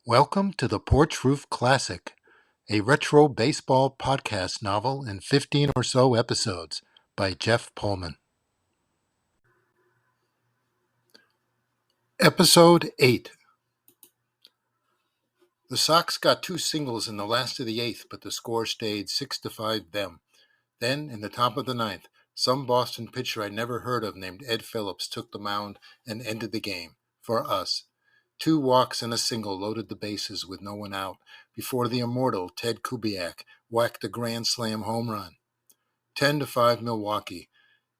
Welcome to the Porch Roof Classic, a retro baseball podcast novel in 15 or so episodes by Jeff Pullman. Episode 8. The Sox got 2 singles in the last of the 8th, but the score stayed 6-5 them. Then, in the top of the ninth, some Boston pitcher I'd never heard of named Ed Phillips took the mound and ended the game, for us. 2 walks and a single loaded the bases with no one out before the immortal Ted Kubiak whacked a grand slam home run. 10-5 Milwaukee,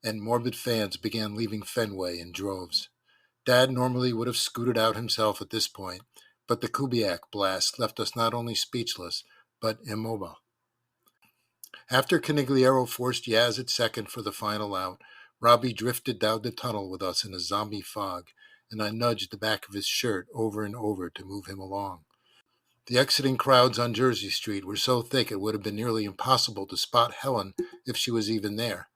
and morbid fans began leaving Fenway in droves. Dad normally would have scooted out himself at this point, but the Kubiak blast left us not only speechless, but immobile. After Canigliaro forced Yaz at second for the final out, Robbie drifted down the tunnel with us in a zombie fog, and I nudged the back of his shirt over and over to move him along. The exiting crowds on Jersey Street were so thick it would have been nearly impossible to spot Helen if she was even there.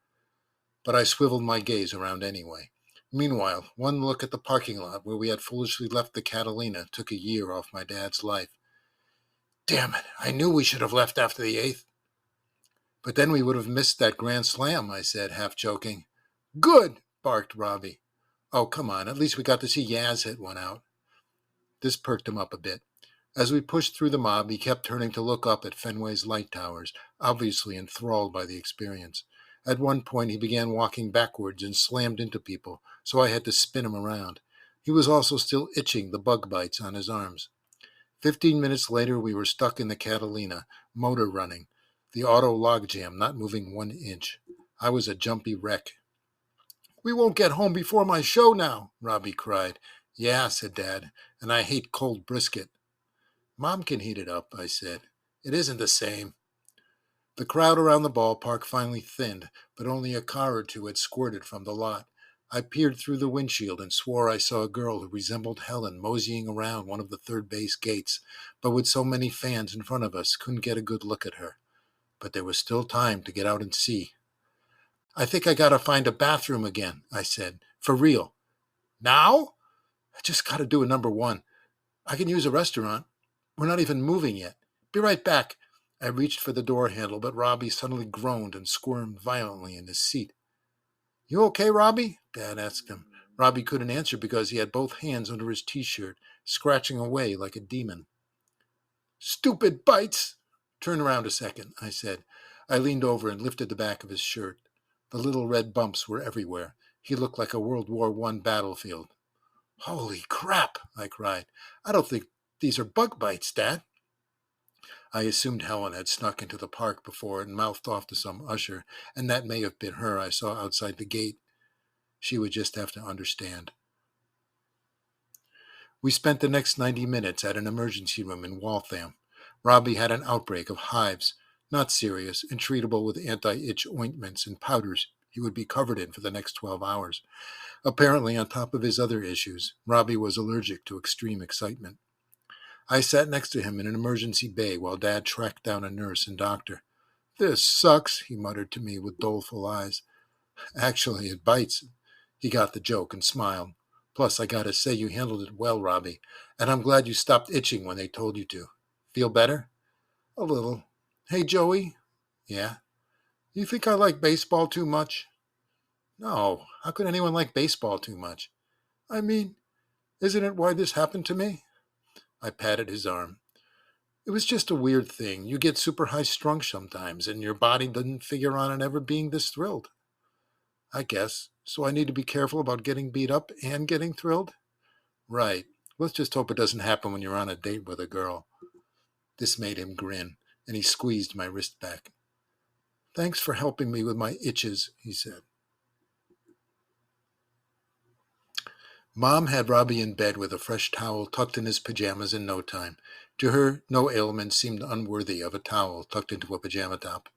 But I swiveled my gaze around anyway. Meanwhile, one look at the parking lot where we had foolishly left the Catalina took a year off my dad's life. Damn it, I knew we should have left after the 8th. But then we would have missed that grand slam, I said, half joking. Good, barked Robbie. Oh, come on, at least we got to see Yaz hit one out. This perked him up a bit. As we pushed through the mob, he kept turning to look up at Fenway's light towers, obviously enthralled by the experience. At one point, he began walking backwards and slammed into people, so I had to spin him around. He was also still itching the bug bites on his arms. 15 minutes later, we were stuck in the Catalina, motor running, the auto logjam not moving 1 inch. I was a jumpy wreck. We won't get home before my show now, Robbie cried. Yeah, said Dad, and I hate cold brisket. Mom can heat it up, I said. It isn't the same. The crowd around the ballpark finally thinned, but only a car or two had squirted from the lot. I peered through the windshield and swore I saw a girl who resembled Helen moseying around one of the third base gates, but with so many fans in front of us, couldn't get a good look at her. But there was still time to get out and see. I think I gotta find a bathroom again, I said. For real. Now? I just gotta do a number 1. I can use a restaurant. We're not even moving yet. Be right back. I reached for the door handle, but Robbie suddenly groaned and squirmed violently in his seat. You okay, Robbie? Dad asked him. Robbie couldn't answer because he had both hands under his T-shirt, scratching away like a demon. Stupid bites! Turn around a second, I said. I leaned over and lifted the back of his shirt. The little red bumps were everywhere. He looked like a World War I battlefield. Holy crap, I cried. I don't think these are bug bites, Dad. I assumed Helen had snuck into the park before and mouthed off to some usher, and that may have been her I saw outside the gate. She would just have to understand. We spent the next 90 minutes at an emergency room in Waltham. Robbie had an outbreak of hives, not serious and treatable with anti-itch ointments and powders he would be covered in for the next 12 hours. Apparently, on top of his other issues, Robbie was allergic to extreme excitement. I sat next to him in an emergency bay while Dad tracked down a nurse and doctor. This sucks, he muttered to me with doleful eyes. Actually, it bites. He got the joke and smiled. Plus, I gotta say you handled it well, Robbie, and I'm glad you stopped itching when they told you to. Feel better? A little. Hey, Joey? Yeah? You think I like baseball too much? No. How could anyone like baseball too much? I mean, isn't it why this happened to me? I patted his arm. It was just a weird thing. You get super high-strung sometimes, and your body doesn't figure on it ever being this thrilled. I guess. So I need to be careful about getting beat up and getting thrilled? Right. Let's just hope it doesn't happen when you're on a date with a girl. This made him grin, and he squeezed my wrist back. Thanks for helping me with my itches, he said. Mom had Robbie in bed with a fresh towel tucked in his pajamas in no time. To her, no ailment seemed unworthy of a towel tucked into a pajama top.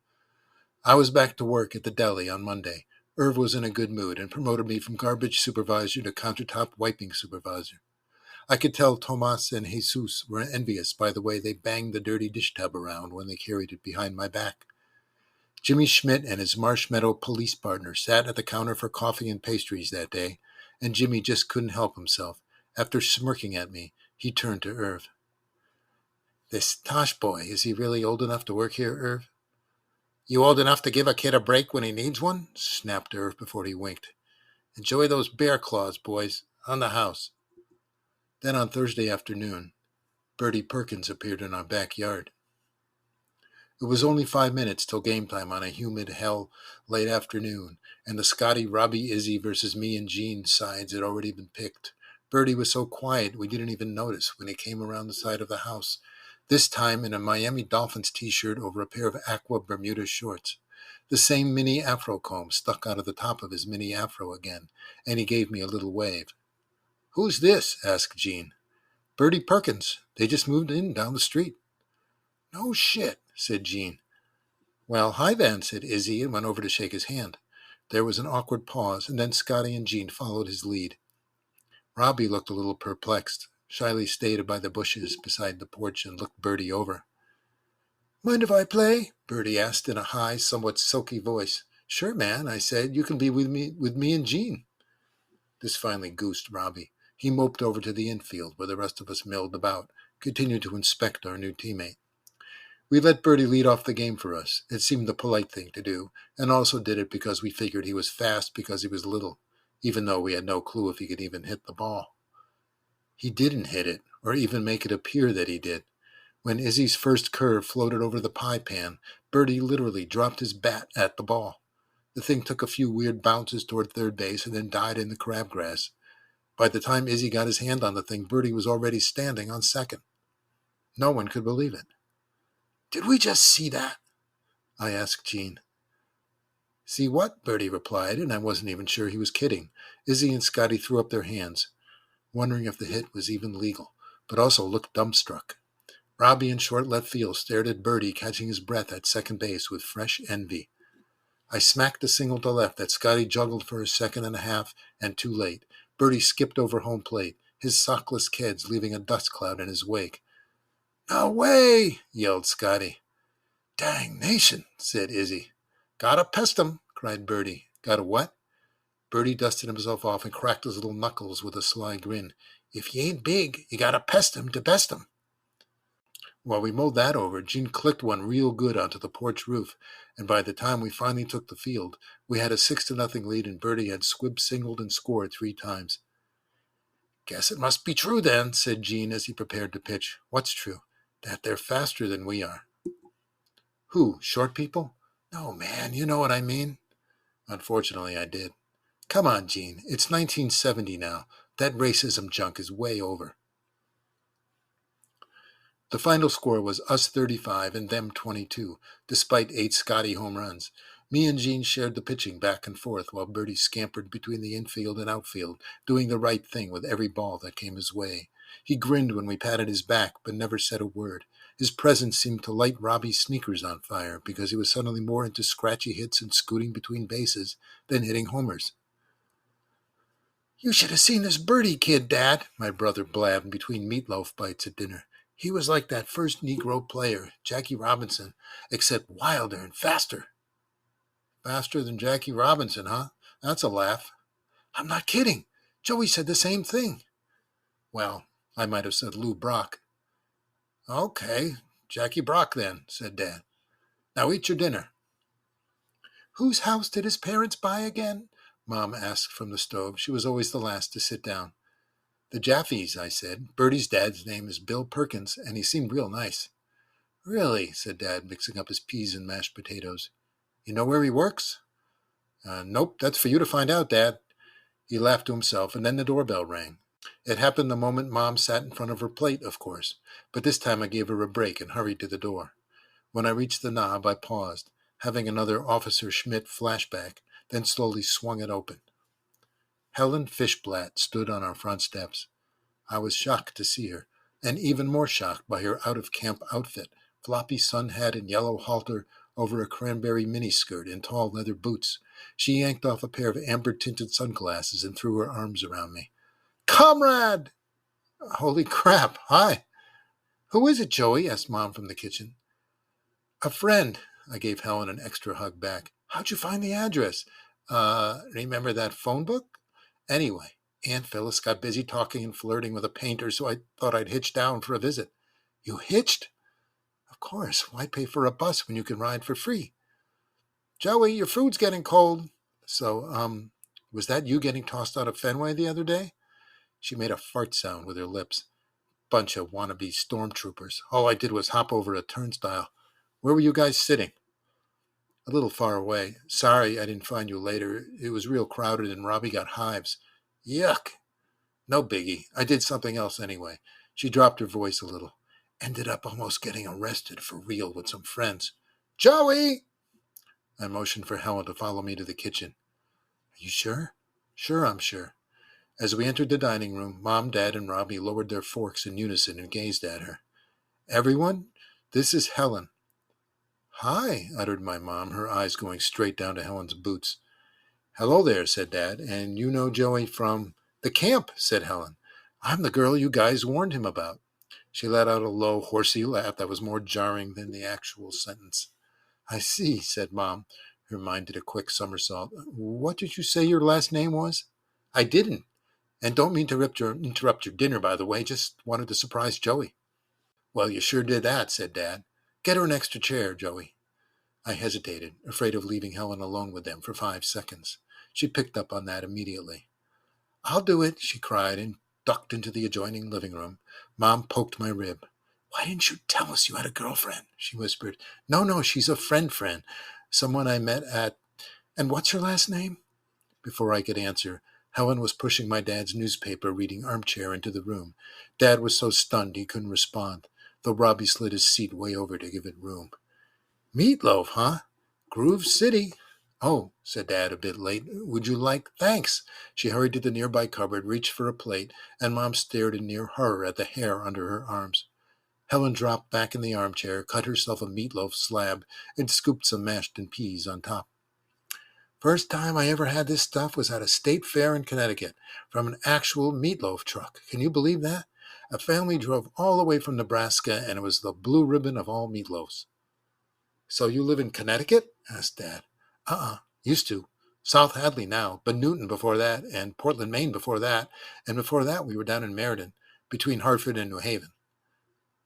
I was back to work at the deli on Monday. Irv was in a good mood and promoted me from garbage supervisor to countertop wiping supervisor. I could tell Tomas and Jesus were envious by the way they banged the dirty dish tub around when they carried it behind my back. Jimmy Schmidt and his Marshmeadow police partner sat at the counter for coffee and pastries that day, and Jimmy just couldn't help himself. After smirking at me, he turned to Irv. This Tosh boy, is he really old enough to work here, Irv? You old enough to give a kid a break when he needs one? Snapped Irv before he winked. Enjoy those bear claws, boys. On the house. Then on Thursday afternoon, Birdie Perkins appeared in our backyard. It was only 5 minutes till game time on a humid hell late afternoon, and the Scotty, Robbie, Izzy versus me and Gene sides had already been picked. Birdie was so quiet we didn't even notice when he came around the side of the house, this time in a Miami Dolphins t-shirt over a pair of aqua Bermuda shorts. The same mini afro comb stuck out of the top of his mini afro again, and he gave me a little wave. Who's this? Asked Gene. Birdie Perkins. They just moved in down the street. No shit, said Gene. Well, hi then, said Izzy, and went over to shake his hand. There was an awkward pause, and then Scotty and Gene followed his lead. Robbie looked a little perplexed, shyly stayed by the bushes beside the porch and looked Birdie over. Mind if I play? Birdie asked in a high, somewhat silky voice. Sure, man, I said. You can be with me and Gene. This finally goosed Robbie. He moped over to the infield, where the rest of us milled about, continued to inspect our new teammate. We let Birdie lead off the game for us. It seemed the polite thing to do, and also did it because we figured he was fast because he was little, even though we had no clue if he could even hit the ball. He didn't hit it, or even make it appear that he did. When Izzy's first curve floated over the pie pan, Birdie literally dropped his bat at the ball. The thing took a few weird bounces toward third base and then died in the crabgrass. By the time Izzy got his hand on the thing, Birdie was already standing on second. No one could believe it. Did we just see that? I asked Gene. See what? Birdie replied, and I wasn't even sure he was kidding. Izzy and Scotty threw up their hands, wondering if the hit was even legal, but also looked dumbstruck. Robbie in short left field stared at Birdie catching his breath at second base with fresh envy. I smacked a single to left that Scotty juggled for a second and a half, and too late. Birdie skipped over home plate, his sockless kids leaving a dust cloud in his wake. No way, yelled Scotty. Dangnation, said Izzy. Gotta pest him, cried Birdie. Gotta what? Birdie dusted himself off and cracked his little knuckles with a sly grin. If you ain't big, you gotta pest him to best him. While we mulled that over, Gene clicked one real good onto the porch roof, and by the time we finally took the field, we had a 6-0 lead and Birdie had squib singled and scored 3 times. Guess it must be true then, said Gene as he prepared to pitch. What's true? That they're faster than we are. Who, short people? No, man, you know what I mean. Unfortunately, I did. Come on, Gene, it's 1970 now. That racism junk is way over. The final score was us 35 and them 22, despite 8 Scotty home runs. Me and Gene shared the pitching back and forth while Birdie scampered between the infield and outfield, doing the right thing with every ball that came his way. He grinned when we patted his back, but never said a word. His presence seemed to light Robbie's sneakers on fire because he was suddenly more into scratchy hits and scooting between bases than hitting homers. You should have seen this Birdie kid, Dad, my brother blabbed between meatloaf bites at dinner. He was like that first Negro player, Jackie Robinson, except wilder and faster. Faster than Jackie Robinson, huh? That's a laugh. I'm not kidding. Joey said the same thing. Well, I might have said Lou Brock. Okay, Jackie Brock then, said Dad. Now eat your dinner. Whose house did his parents buy again? Mom asked from the stove. She was always the last to sit down. The Jaffees, I said. Birdie's dad's name is Bill Perkins, and he seemed real nice. Really, said Dad, mixing up his peas and mashed potatoes. You know where he works? Nope, that's for you to find out, Dad. He laughed to himself, and then the doorbell rang. It happened the moment Mom sat in front of her plate, of course, but this time I gave her a break and hurried to the door. When I reached the knob, I paused, having another Officer Schmidt flashback, then slowly swung it open. Helen Fishblatt stood on our front steps. I was shocked to see her, and even more shocked by her out-of-camp outfit, floppy sun hat and yellow halter over a cranberry miniskirt and tall leather boots. She yanked off a pair of amber-tinted sunglasses and threw her arms around me. Comrade! Holy crap, hi. Who is it, Joey? Asked Mom from the kitchen. A friend. I gave Helen an extra hug back. How'd you find the address? Remember that phone book? Anyway, Aunt Phyllis got busy talking and flirting with a painter, so I thought I'd hitch down for a visit. You hitched? course. Why pay for a bus when you can ride for free? Joey, your food's getting cold. So, was that you getting tossed out of Fenway the other day? She made a fart sound with her lips. Bunch of wannabe stormtroopers. All I did was hop over a turnstile. Where were you guys sitting? A little far away. Sorry I didn't find you later. It was real crowded and Robbie got hives. Yuck. No biggie. I did something else anyway. She dropped her voice a little. Ended up almost getting arrested for real with some friends. Joey! I motioned for Helen to follow me to the kitchen. Are you sure? Sure, I'm sure. As we entered the dining room, Mom, Dad, and Robbie lowered their forks in unison and gazed at her. Everyone, this is Helen. Hi, uttered my mom, her eyes going straight down to Helen's boots. Hello there, said Dad, and you know Joey from... The camp, said Helen. I'm the girl you guys warned him about. She let out a low, horsey laugh that was more jarring than the actual sentence. I see, said Mom. Her mind did a quick somersault. What did you say your last name was? I didn't. And don't mean to interrupt your dinner, by the way. Just wanted to surprise Joey. Well, you sure did that, said Dad. Get her an extra chair, Joey. I hesitated, afraid of leaving Helen alone with them for 5 seconds. She picked up on that immediately. I'll do it, she cried, and ducked into the adjoining living room. Mom poked my rib. Why didn't you tell us you had a girlfriend? She whispered. No, she's a friend. Someone I met at... And what's her last name? Before I could answer, Helen was pushing my dad's newspaper-reading armchair into the room. Dad was so stunned he couldn't respond, though Robbie slid his seat way over to give it room. Meatloaf, huh? Groove City. Oh, said Dad a bit late. Would you like... Thanks. She hurried to the nearby cupboard, reached for a plate, and Mom stared in near horror at the hair under her arms. Helen dropped back in the armchair, cut herself a meatloaf slab, and scooped some mashed peas on top. First time I ever had this stuff was at a state fair in Connecticut, from an actual meatloaf truck. Can you believe that? A family drove all the way from Nebraska, and it was the blue ribbon of all meatloafs. So you live in Connecticut? Asked Dad. Used to. South Hadley now, but Newton before that, and Portland, Maine before that, and before that we were down in Meriden, between Hartford and New Haven.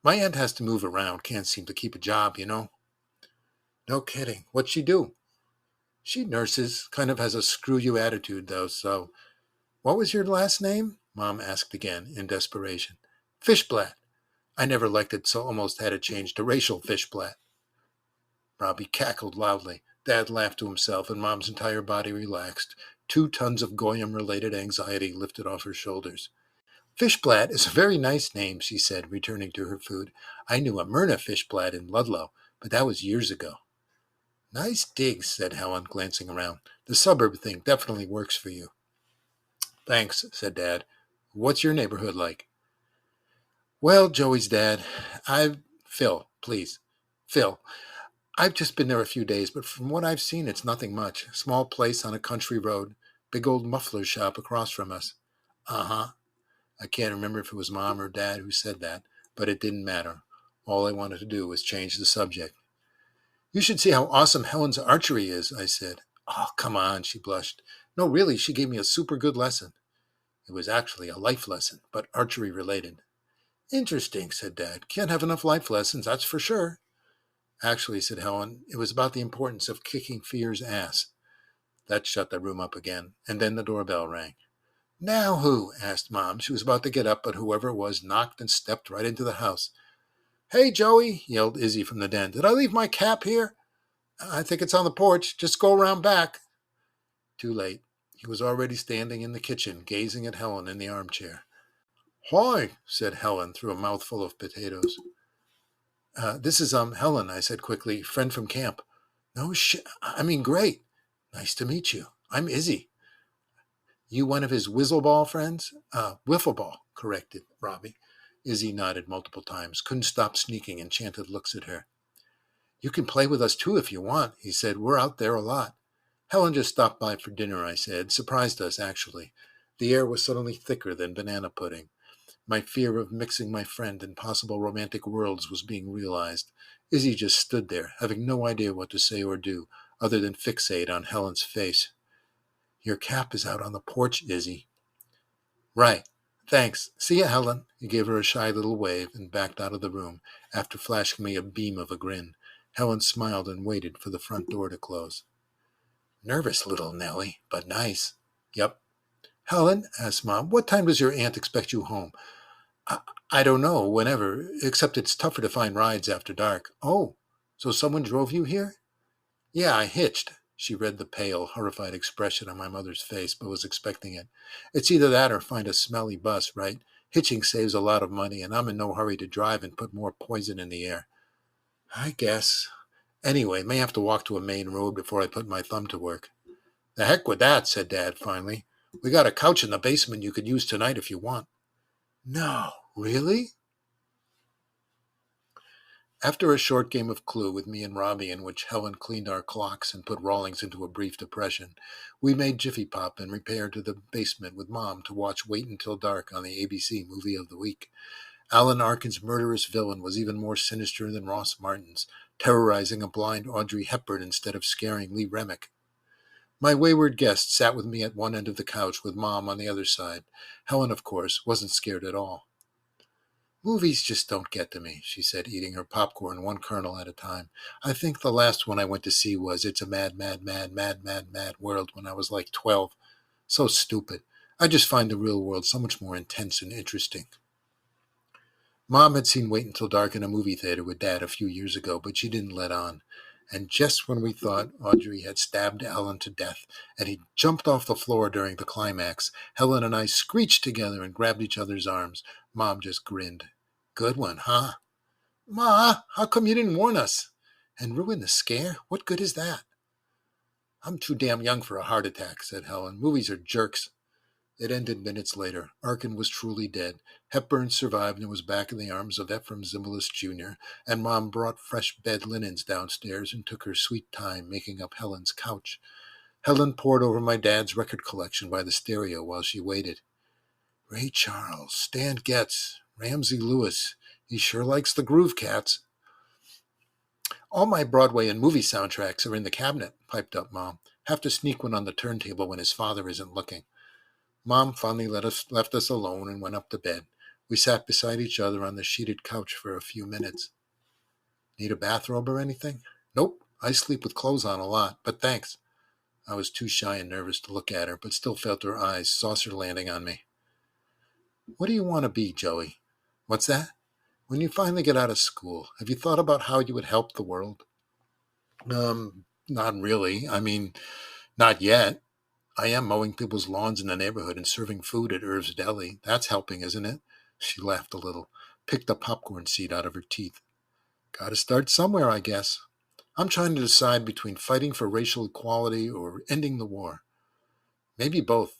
My aunt has to move around, can't seem to keep a job, you know. No kidding. What'd she do? She nurses, kind of has a screw-you attitude, though, so... What was your last name? Mom asked again, in desperation. Fishblatt. I never liked it, so almost had it changed to Rachel Fishblatt. Robbie cackled loudly. Dad laughed to himself, and Mom's entire body relaxed. 2 tons of Goyim-related anxiety lifted off her shoulders. Fishblatt is a very nice name, she said, returning to her food. I knew a Myrna Fishblatt in Ludlow, but that was years ago. Nice digs, said Helen, glancing around. The suburb thing definitely works for you. Thanks, said Dad. What's your neighborhood like? Well, Joey's dad, Phil, please. Phil. I've just been there a few days, but from what I've seen, it's nothing much. Small place on a country road. Big old muffler shop across from us. Uh-huh. I can't remember if it was Mom or Dad who said that, but it didn't matter. All I wanted to do was change the subject. You should see how awesome Helen's archery is, I said. Oh, come on, she blushed. No, really, she gave me a super good lesson. It was actually a life lesson, but archery related. Interesting, said Dad. Can't have enough life lessons, that's for sure. Actually, said Helen, it was about the importance of kicking fear's ass. That shut the room up again, and then the doorbell rang. Now who? Asked Mom. She was about to get up, but whoever it was knocked and stepped right into the house. Hey, Joey, yelled Izzy from the den. Did I leave my cap here? I think it's on the porch. Just go around back. Too late. He was already standing in the kitchen, gazing at Helen in the armchair. Hi, said Helen through a mouthful of potatoes. This is, Helen, I said quickly, friend from camp. No shit. I mean, great. Nice to meet you. I'm Izzy. You one of his whizzle-ball friends? Wiffle ball, corrected Robbie. Izzy nodded multiple times, couldn't stop sneaking enchanted looks at her. You can play with us too if you want, he said. We're out there a lot. Helen just stopped by for dinner, I said. Surprised us, actually. The air was suddenly thicker than banana pudding. My fear of mixing my friend in possible romantic worlds was being realized. Izzy just stood there, having no idea what to say or do, other than fixate on Helen's face. Your cap is out on the porch, Izzy. Right. Thanks. See ya, Helen. He gave her a shy little wave and backed out of the room after flashing me a beam of a grin. Helen smiled and waited for the front door to close. Nervous little Nellie, but nice. Yep. Helen, asked Mom, what time does your aunt expect you home? I, I don't know, whenever, except it's tougher to find rides after dark. Oh, so someone drove you here? Yeah, I hitched. She read the pale, horrified expression on my mother's face, but was expecting it. It's either that or find a smelly bus, right? Hitching saves a lot of money, and I'm in no hurry to drive and put more poison in the air. I guess. Anyway, may have to walk to a main road before I put my thumb to work. The heck with that, said Dad finally. We got a couch in the basement you could use tonight if you want. No, really? After a short game of Clue with me and Robbie, in which Helen cleaned our clocks and put Rawlings into a brief depression, we made Jiffy Pop and repaired to the basement with Mom to watch Wait Until Dark on the ABC Movie of the Week. Alan Arkin's murderous villain was even more sinister than Ross Martin's, terrorizing a blind Audrey Hepburn instead of scaring Lee Remick. My wayward guest sat with me at one end of the couch with Mom on the other side. Helen, of course, wasn't scared at all. Movies just don't get to me, she said, eating her popcorn one kernel at a time. I think the last one I went to see was It's a Mad, Mad, Mad, Mad, Mad, Mad World when I was like 12. So stupid. I just find the real world so much more intense and interesting. Mom had seen Wait Until Dark in a movie theater with Dad a few years ago, but she didn't let on. And just when we thought Audrey had stabbed Alan to death and he jumped off the floor during the climax, Helen and I screeched together and grabbed each other's arms. Mom just grinned. Good one, huh? Ma, how come you didn't warn us? And ruin the scare? What good is that? I'm too damn young for a heart attack, said Helen. Movies are jerks. It ended minutes later. Arkin was truly dead. Hepburn survived and was back in the arms of Ephraim Zimbalist Jr., and Mom brought fresh bed linens downstairs and took her sweet time making up Helen's couch. Helen pored over my dad's record collection by the stereo while she waited. Ray Charles, Stan Getz, Ramsey Lewis. He sure likes the Groove Cats. All my Broadway and movie soundtracks are in the cabinet, piped up Mom. Have to sneak one on the turntable when his father isn't looking. Mom finally left us alone and went up to bed. We sat beside each other on the sheeted couch for a few minutes. Need a bathrobe or anything? Nope, I sleep with clothes on a lot, but thanks. I was too shy and nervous to look at her, but still felt her eyes saucer landing on me. What do you want to be, Joey? What's that? When you finally get out of school, have you thought about how you would help the world? Not really. I mean, not yet. I am mowing people's lawns in the neighborhood and serving food at Irv's Deli. That's helping, isn't it? She laughed a little, picked a popcorn seed out of her teeth. Gotta start somewhere, I guess. I'm trying to decide between fighting for racial equality or ending the war. Maybe both.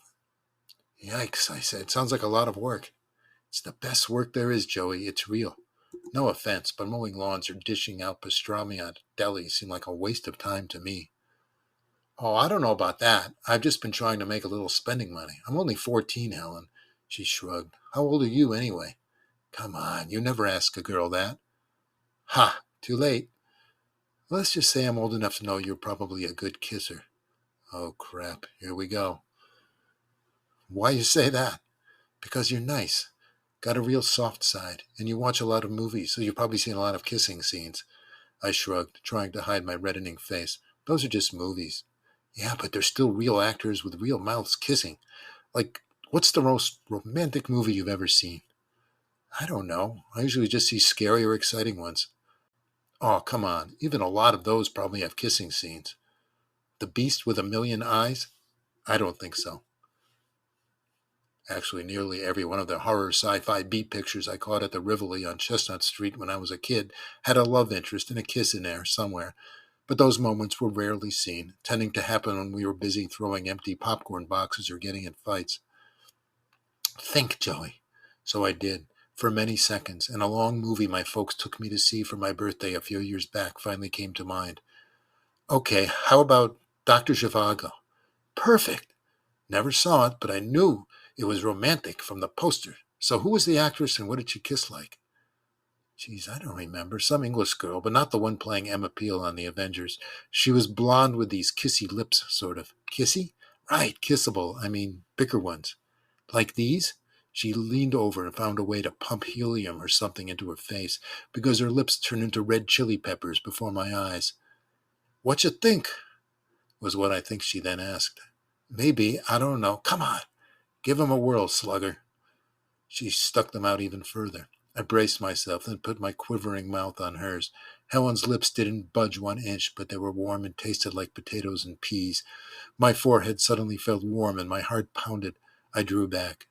Yikes, I said. Sounds like a lot of work. It's the best work there is, Joey. It's real. No offense, but mowing lawns or dishing out pastrami at deli seem like a waste of time to me. Oh, I don't know about that. I've just been trying to make a little spending money. I'm only 14, Helen. She shrugged. How old are you, anyway? Come on, you never ask a girl that. Ha, too late. Let's just say I'm old enough to know you're probably a good kisser. Oh, crap. Here we go. Why you say that? Because you're nice. Got a real soft side, and you watch a lot of movies, so you've probably seen a lot of kissing scenes. I shrugged, trying to hide my reddening face. Those are just movies. Yeah, but they're still real actors with real mouths kissing. Like, what's the most romantic movie you've ever seen? I don't know. I usually just see scary or exciting ones. Oh, come on. Even a lot of those probably have kissing scenes. The Beast with a Million Eyes? I don't think so. Actually, nearly every one of the horror sci-fi beat pictures I caught at the Rivoli on Chestnut Street when I was a kid had a love interest and a kiss in there somewhere. But those moments were rarely seen, tending to happen when we were busy throwing empty popcorn boxes or getting in fights. Think, Joey. So I did, for many seconds, and a long movie my folks took me to see for my birthday a few years back finally came to mind. Okay, how about Dr. Zhivago? Perfect. Never saw it, but I knew it was romantic from the poster. So who was the actress and what did she kiss like? Geez, I don't remember. Some English girl, but not the one playing Emma Peel on The Avengers. She was blonde with these kissy lips, sort of. Kissy? Right, kissable. I mean, bigger ones. Like these? She leaned over and found a way to pump helium or something into her face because her lips turned into red chili peppers before my eyes. "What you think?" was what I think she then asked. "Maybe, I don't know. Come on, give 'em a whirl, slugger." She stuck them out even further. I braced myself, then put my quivering mouth on hers. Helen's lips didn't budge 1 inch, but they were warm and tasted like potatoes and peas. My forehead suddenly felt warm and my heart pounded. I drew back.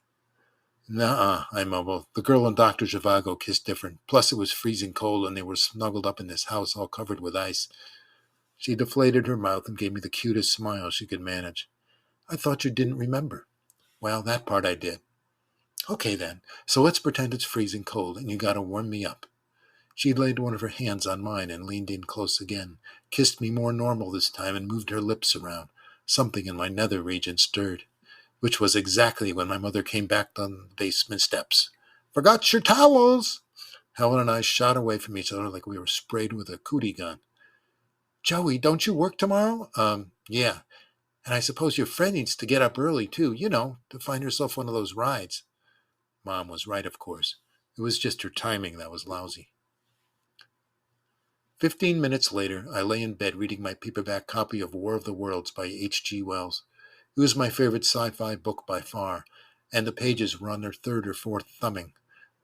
"Nuh-uh," I mumbled. "The girl and Dr. Zhivago kissed different. Plus it was freezing cold and they were snuggled up in this house all covered with ice." She deflated her mouth and gave me the cutest smile she could manage. "I thought you didn't remember." "Well, that part I did." "Okay then, so let's pretend it's freezing cold and you gotta warm me up." She laid one of her hands on mine and leaned in close again, kissed me more normal this time and moved her lips around. Something in my nether region stirred, which was exactly when my mother came back down the basement steps. "Forgot your towels!" Helen and I shot away from each other like we were sprayed with a cootie gun. "Joey, don't you work tomorrow?" Yeah. And I suppose your friend needs to get up early, too, to find herself one of those rides." Mom was right, of course. It was just her timing that was lousy. 15 minutes later, I lay in bed reading my paperback copy of War of the Worlds by H.G. Wells. It was my favorite sci-fi book by far, and the pages were on their third or fourth thumbing.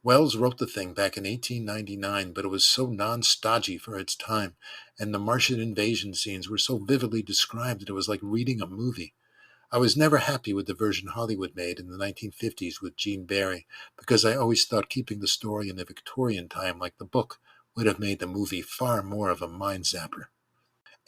Wells wrote the thing back in 1899, but it was so non-stodgy for its time, and the Martian invasion scenes were so vividly described that it was like reading a movie. I was never happy with the version Hollywood made in the 1950s with Gene Barry, because I always thought keeping the story in the Victorian time like the book would have made the movie far more of a mind zapper.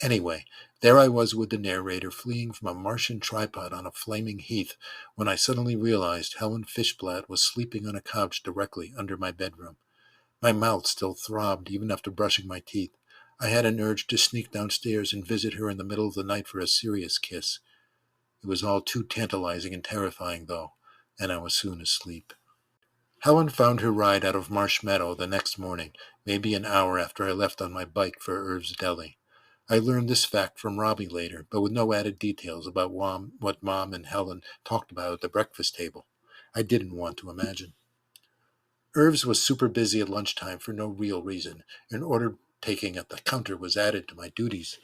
Anyway, there I was with the narrator fleeing from a Martian tripod on a flaming heath when I suddenly realized Helen Fishblatt was sleeping on a couch directly under my bedroom. My mouth still throbbed even after brushing my teeth. I had an urge to sneak downstairs and visit her in the middle of the night for a serious kiss. It was all too tantalizing and terrifying, though, and I was soon asleep. Helen found her ride out of Marsh Meadow the next morning, maybe an hour after I left on my bike for Irv's Deli. I learned this fact from Robbie later, but with no added details about what Mom and Helen talked about at the breakfast table. I didn't want to imagine. Irv's was super busy at lunchtime for no real reason, and order taking at the counter was added to my duties.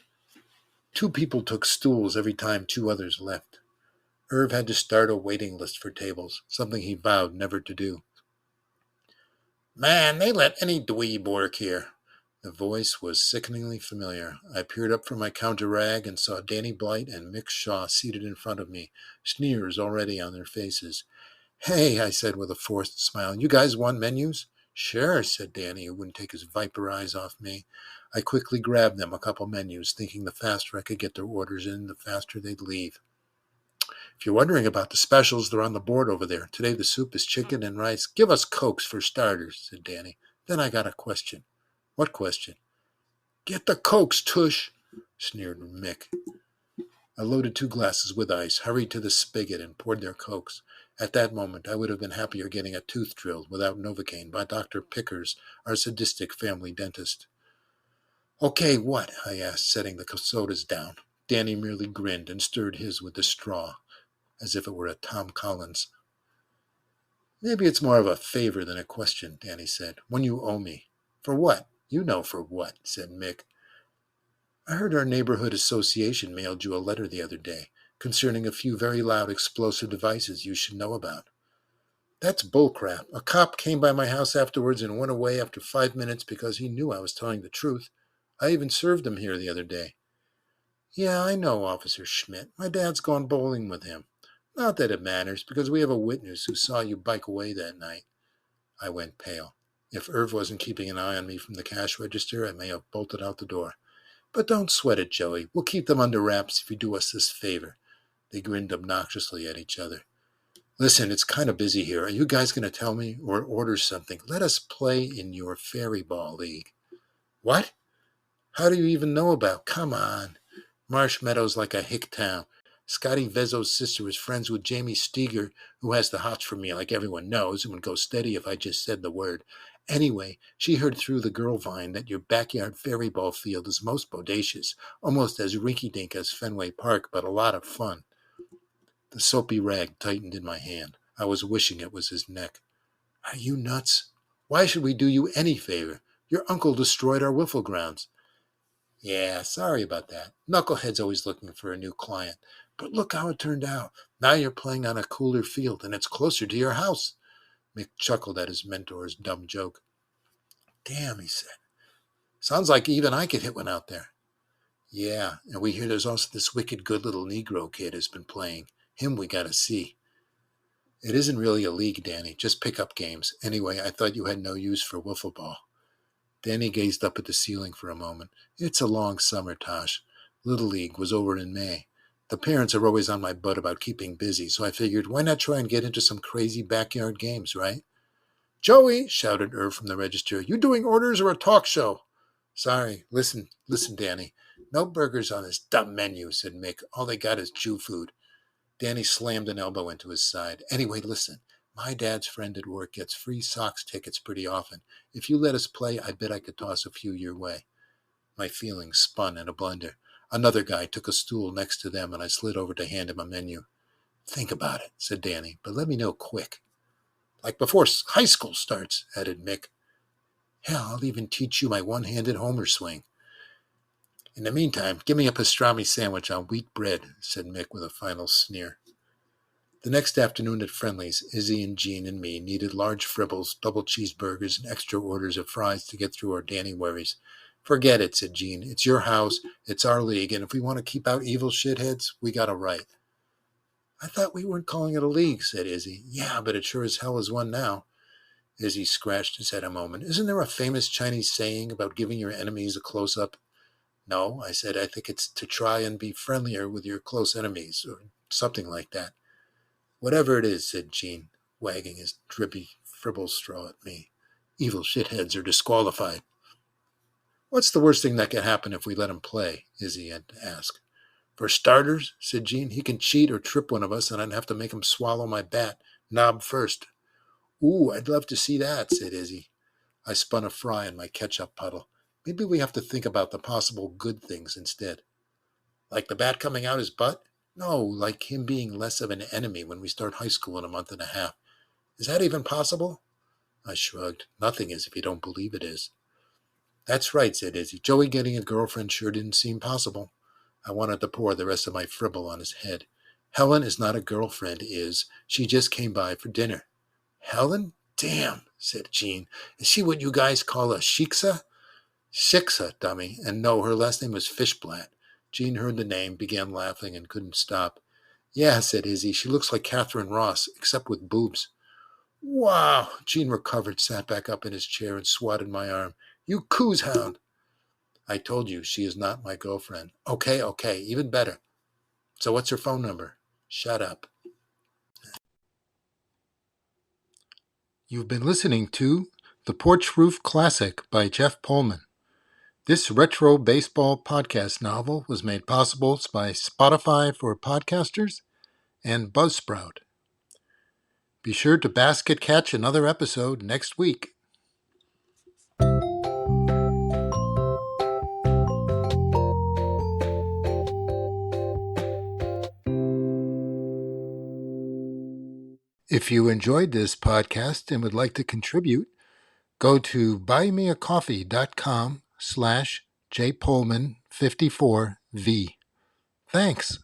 2 people took stools every time 2 others left. Irv had to start a waiting list for tables, something he vowed never to do. "Man, they let any dweeb work here." The voice was sickeningly familiar. I peered up from my counter rag and saw Danny Blight and Mick Shaw seated in front of me, sneers already on their faces. "Hey," I said with a forced smile, "you guys want menus?" "Sure," said Danny, who wouldn't take his viper eyes off me. I quickly grabbed them a couple menus, thinking the faster I could get their orders in, the faster they'd leave. "If you're wondering about the specials, they're on the board over there. Today the soup is chicken and rice." "Give us Cokes for starters," said Danny. "Then I got a question." "What question?" "Get the Cokes, tush," sneered Mick. I loaded 2 glasses with ice, hurried to the spigot, and poured their Cokes. At that moment, I would have been happier getting a tooth drilled without Novocaine by Dr. Pickers, our sadistic family dentist. "Okay, what?" I asked, setting the sodas down. Danny merely grinned and stirred his with the straw, as if it were a Tom Collins. "Maybe it's more of a favor than a question," Danny said. "One you owe me." "For what?" "You know for what," said Mick. "I heard our neighborhood association mailed you a letter the other day concerning a few very loud explosive devices you should know about." "That's bullcrap. A cop came by my house afterwards and went away after 5 minutes because he knew I was telling the truth. I even served him here the other day." "Yeah, I know, Officer Schmidt. My dad's gone bowling with him. Not that it matters, because we have a witness who saw you bike away that night." I went pale. If Irv wasn't keeping an eye on me from the cash register, I may have bolted out the door. "But don't sweat it, Joey. We'll keep them under wraps if you do us this favor." They grinned obnoxiously at each other. "Listen, it's kind of busy here. Are you guys going to tell me or order something? Let us play in your fairy ball league." "What? How do you even know about?" "Come on. Marsh Meadow's like a hick town. Scotty Vezzo's sister is friends with Jamie Steger, who has the hots for me like everyone knows and would go steady if I just said the word. Anyway, she heard through the girl vine that your backyard fairy ball field is most bodacious, almost as rinky-dink as Fenway Park, but a lot of fun." The soapy rag tightened in my hand. I was wishing it was his neck. Are you nuts? Why should we do you any favor? Your uncle destroyed our wiffle grounds. Yeah, sorry about that. Knucklehead's always looking for a new client. But look how it turned out. Now you're playing on a cooler field, and it's closer to your house. Mick chuckled at his mentor's dumb joke. Damn, he said. Sounds like even I could hit one out there. Yeah, and we hear there's also this wicked good little Negro kid who's been playing. Him we gotta see. It isn't really a league, Danny, just pickup games. Anyway, I thought you had no use for wiffle ball. Danny gazed up at the ceiling for a moment. It's a long summer, Tosh. Little League was over in May. The parents are always on my butt about keeping busy, so I figured, why not try and get into some crazy backyard games, right? Joey, shouted Irv from the register, you doing orders or a talk show? Sorry, listen, Danny. No burgers on this dumb menu, said Mick. All they got is Jew food. Danny slammed an elbow into his side. Anyway, listen. My dad's friend at work gets free Sox tickets pretty often. If you let us play, I bet I could toss a few your way. My feelings spun in a blender. Another guy took a stool next to them, and I slid over to hand him a menu. Think about it, said Danny, but let me know quick. Like before high school starts, added Mick. Hell, I'll even teach you my one-handed homer swing. In the meantime, give me a pastrami sandwich on wheat bread, said Mick with a final sneer. The next afternoon at Friendly's, Izzy and Jean and me needed large fribbles, double cheeseburgers, and extra orders of fries to get through our Danny worries. Forget it, said Jean. It's your house, it's our league, and if we want to keep out evil shitheads, we got a right. I thought we weren't calling it a league, said Izzy. Yeah, but it sure as hell is one now. Izzy scratched his head a moment. Isn't there a famous Chinese saying about giving your enemies a close-up? No, I said, I think it's to try and be friendlier with your close enemies, or something like that. Whatever it is, said Jean, wagging his drippy fribble straw at me. Evil shitheads are disqualified. What's the worst thing that could happen if we let him play? Izzy had to ask. For starters, said Jean, he can cheat or trip one of us, and I'd have to make him swallow my bat, knob first. Ooh, I'd love to see that, said Izzy. I spun a fry in my ketchup puddle. Maybe we have to think about the possible good things instead. Like the bat coming out his butt? No, like him being less of an enemy when we start high school in a month and a half. Is that even possible? I shrugged. Nothing is if you don't believe it is. That's right, said Izzy. Joey getting a girlfriend sure didn't seem possible. I wanted to pour the rest of my fribble on his head. Helen is not a girlfriend, Iz. She just came by for dinner. Helen? Damn, said Jean. Is she what you guys call a shiksa? Shiksa, dummy. And no, her last name was Fishblatt. Jean heard the name, began laughing, and couldn't stop. Yeah, said Izzy. She looks like Catherine Ross, except with boobs. Wow! Jean recovered, sat back up in his chair, and swatted my arm. You coos hound! I told you she is not my girlfriend. Okay, even better. So what's her phone number? Shut up. You've been listening to The Porch Roof Classic by Jeff Pullman. This retro baseball podcast novel was made possible by Spotify for podcasters and Buzzsprout. Be sure to basket catch another episode next week. If you enjoyed this podcast and would like to contribute, go to buymeacoffee.com/jpullman54v. Thanks.